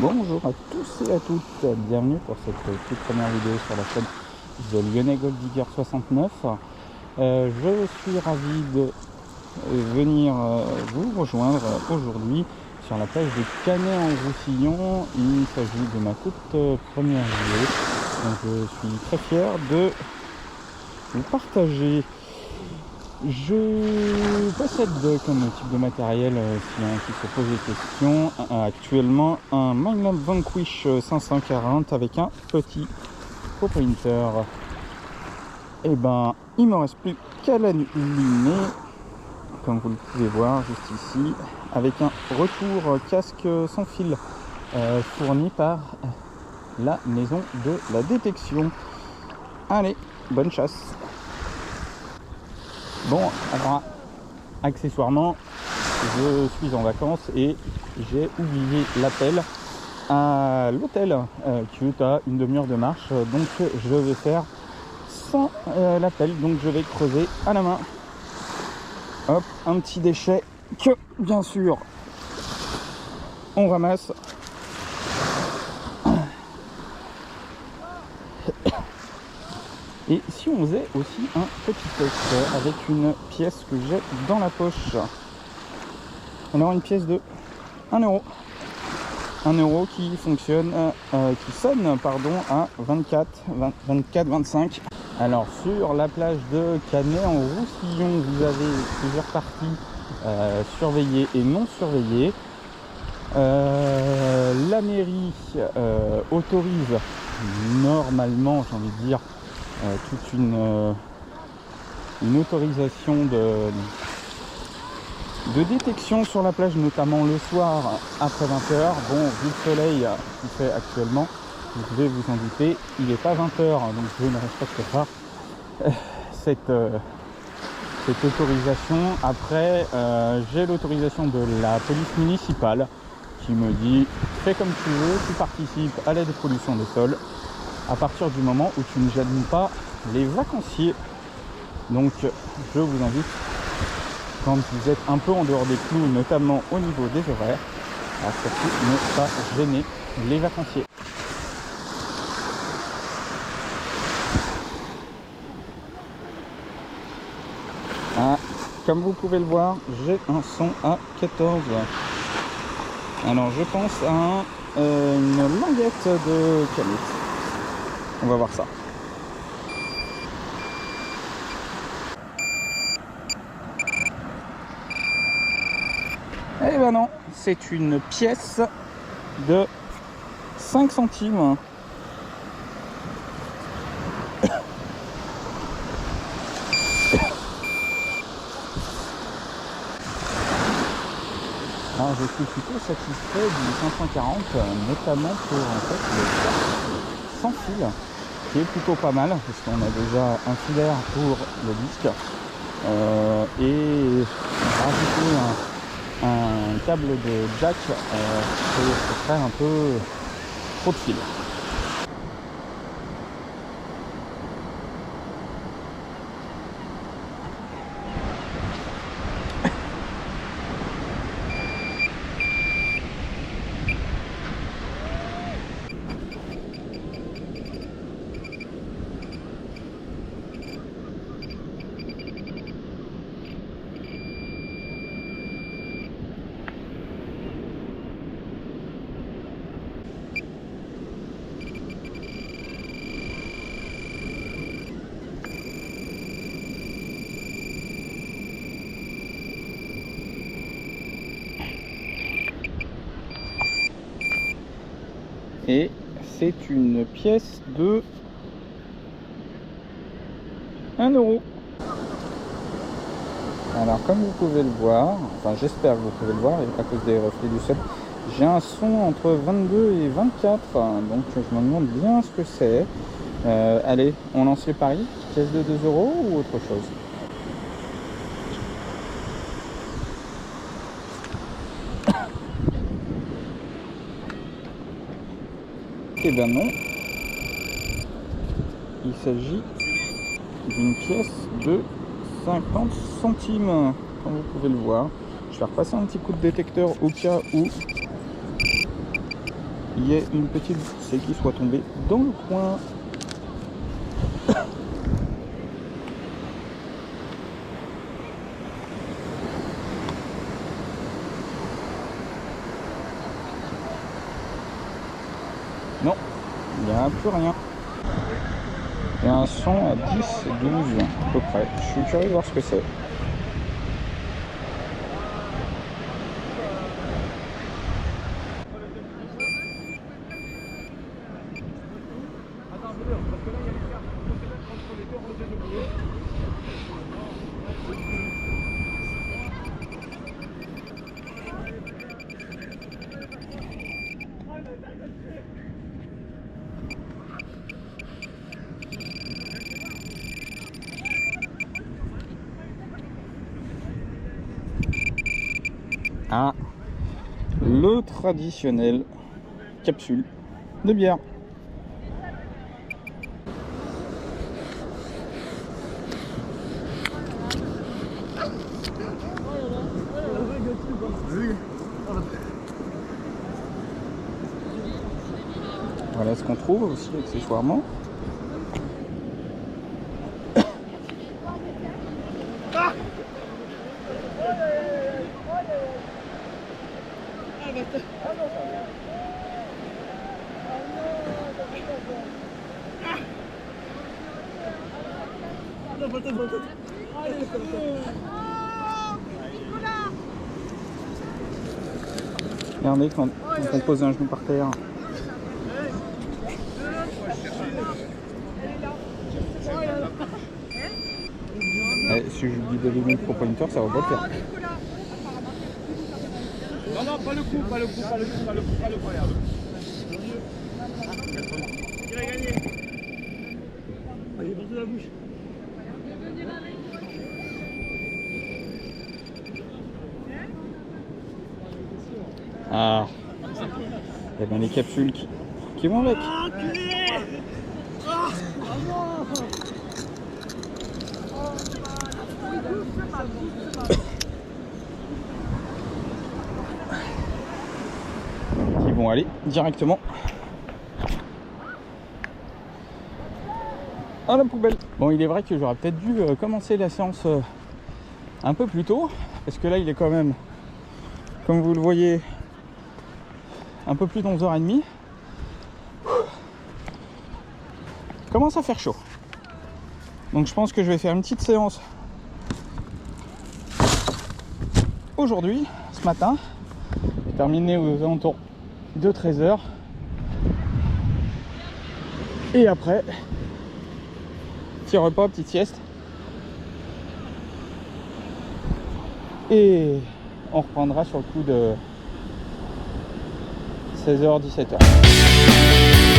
Bonjour à tous et à toutes, bienvenue pour cette toute première vidéo sur la chaîne de Lyonnais Gold Digger 69. Je suis ravi de venir vous rejoindre aujourd'hui sur la plage de Canet-en-Roussillon. Il s'agit de ma toute première vidéo, donc je suis très fier de vous partager. Je possède comme type de matériel, si un qui se pose des questions, actuellement un Mindlamp Vanquish 540 avec un petit printer. Et ben, il me reste plus qu'à l'allumer, comme vous le pouvez voir juste ici, avec un retour casque sans fil fourni par la maison de la détection. Allez, bonne chasse. Bon, alors, accessoirement, je suis en vacances et j'ai oublié l'appel à l'hôtel qui est à une demi-heure de marche. Donc, je vais faire sans l'appel. Donc, je vais creuser à la main. Hop, un petit déchet que, bien sûr, on ramasse. Et si on faisait aussi un petit test avec une pièce que j'ai dans la poche. Alors une pièce de 1 euro. 1 euro qui fonctionne, qui sonne pardon, à 24-25. Alors sur la plage de Canet-en-Roussillon, vous avez plusieurs parties surveillées et non surveillées. La mairie autorise normalement, j'ai envie de dire, toute une autorisation de détection sur la plage, notamment le soir après 20h. Bon, vu le soleil qu'il fait actuellement, vous devez vous en douter, il n'est pas 20h, donc je ne respecte pas cette autorisation. Après, j'ai l'autorisation de la police municipale qui me dit fais comme tu veux, tu participes à la dépollution des sols à partir du moment où tu ne gênes pas les vacanciers. Donc je vous invite, quand vous êtes un peu en dehors des clous, notamment au niveau des horaires, à surtout ne pas gêner les vacanciers. Ah, comme vous pouvez le voir, j'ai un son à 14. Alors je pense à une languette de canette. On va voir ça. Eh ben non, c'est une pièce de 5 centimes. Alors je suis plutôt satisfait du 540, notamment pour en fait le casque sans fil, qui est plutôt pas mal, parce qu'on a déjà un filaire pour le disque, et rajouter un câble de jack, ce serait un peu trop de fil. Et c'est une pièce de 1 euro. Alors comme vous pouvez le voir, enfin j'espère que vous pouvez le voir à cause des reflets du sol, j'ai un son entre 22 et 24, donc je me demande bien ce que c'est. Allez, on lance les paris, pièce de 2 euros ou autre chose? Eh ben non, il s'agit d'une pièce de 50 centimes, comme vous pouvez le voir. Je vais repasser un petit coup de détecteur au cas où il y ait une petite boussée qui soit tombée dans le coin. Non, il n'y a plus rien. Il y a un son à 10, 12 à peu près. Je suis curieux de voir ce que c'est. Ah, le traditionnel capsule de bière. Voilà ce qu'on trouve aussi accessoirement. Regardez quand on pose un genou par terre. Si je lui dis d'aller mon propriétaire, ça va pas le faire. Non, non, pas le coup, pas le coup, pas le coup, pas le coup, pas le coup, regarde. Il a gagné. Il est parti de la bouche. Ah, et bien les capsules qui vont avec. Qui vont aller directement à la poubelle. Bon, il est vrai que j'aurais peut-être dû commencer la séance un peu plus tôt, parce que là il est quand même, comme vous le voyez, un peu plus de 11h30. Commence à faire chaud. Donc je pense que je vais faire une petite séance aujourd'hui, ce matin. Terminé aux alentours de 13h. Et après, petit repas, petite sieste. Et on reprendra sur le coup de 16h, 17h.